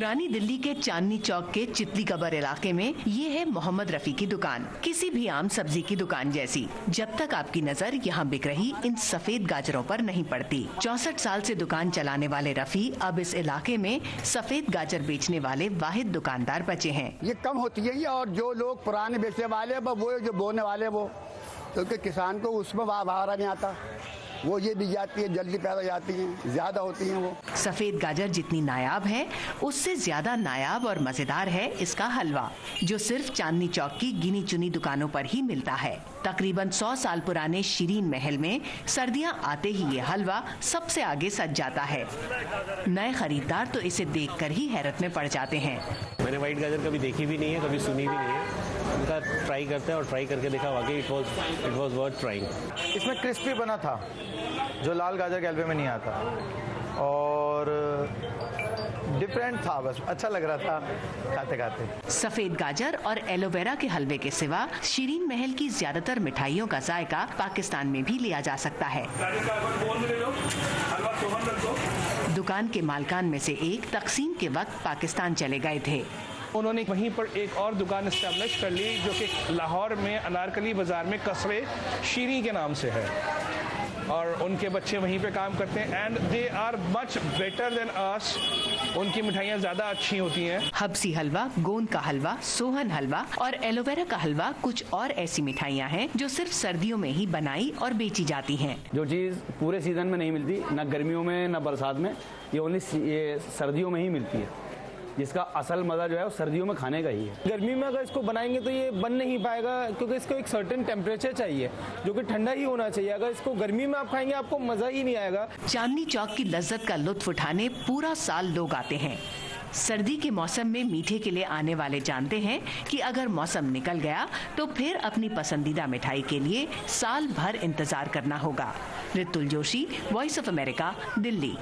पुरानी दिल्ली के चांदनी चौक के चितली कबर इलाके में ये है मोहम्मद रफी की दुकान। किसी भी आम सब्जी की दुकान जैसी, जब तक आपकी नजर यहाँ बिक रही इन सफेद गाजरों पर नहीं पड़ती। 64 साल से दुकान चलाने वाले रफी अब इस इलाके में सफेद गाजर बेचने वाले वाहिद दुकानदार बचे हैं। ये कम होती है और जो लोग पुराने बेचने वाले वो जो बोने वाले वो, क्योंकि किसान को उसमें बाहर नहीं आता, वो ये भी जाती है, जल्दी पैदा जाती हैं, ज्यादा होती हैं वो। सफेद गाजर जितनी नायाब है, उससे ज्यादा नायाब और मजेदार है इसका हलवा, जो सिर्फ चांदनी चौक की गिनी चुनी दुकानों पर ही मिलता है। तकरीबन 100 साल पुराने शीरीन महल में सर्दियां आते ही ये हलवा सबसे आगे सज जाता है। नए खरीदार तो इसे देखकर ही हैरत में पड़ जाते हैं। मैंने व्हाइट गाजर कभी देखी भी नहीं है, कभी सुनी भी नहीं है। उनका ट्राई करते हैं और ट्राई करके देखा, वाकई इट वाज वर्थ ट्राइंग। इसमें क्रिस्पी बना था जो लाल गाजर के हलवे में नहीं आता, और डिफरेंट था, बस अच्छा लग रहा था खाते खाते। सफेद गाजर और एलोवेरा के हलवे के सिवा शीरीन महल की ज्यादातर मिठाइयों का जायका पाकिस्तान में भी लिया जा सकता है। दुकान के मालकान में से एक तकसीम के वक्त पाकिस्तान चले गए थे। उन्होंने वहीं पर एक और दुकान इस्टेब्लिश कर ली, जो कि लाहौर में अनारकली बाजार में कस्बे शीरी के नाम से है, और उनके बच्चे वहीं पे काम करते हैं। And they are much better than us. उनकी मिठाइयाँ ज़्यादा अच्छी होती हैं। हब्सी हलवा, गोंद का हलवा, सोहन हलवा और एलोवेरा का हलवा कुछ और ऐसी मिठाइयाँ हैं जो सिर्फ सर्दियों में ही बनाई और बेची जाती हैं। जो चीज़ पूरे सीजन में नहीं मिलती, ना गर्मियों में ना बरसात में, ये ओनली सर्दियों में ही मिलती है, जिसका असल मज़ा जो है वो सर्दियों में खाने का ही है। गर्मी में अगर इसको बनाएंगे तो ये बन नहीं पाएगा, क्योंकि इसको एक सर्टेन टेम्परेचर चाहिए जो कि ठंडा ही होना चाहिए। अगर इसको गर्मी में आप खाएंगे आपको मज़ा ही नहीं आएगा। चांदनी चौक की लज्जत का लुत्फ उठाने पूरा साल लोग आते हैं। सर्दी के मौसम में मीठे के लिए आने वाले जानते हैं कि अगर मौसम निकल गया तो फिर अपनी पसंदीदा मिठाई के लिए साल भर इंतजार करना होगा। Ritul Joshi, Voice of America, Delhi.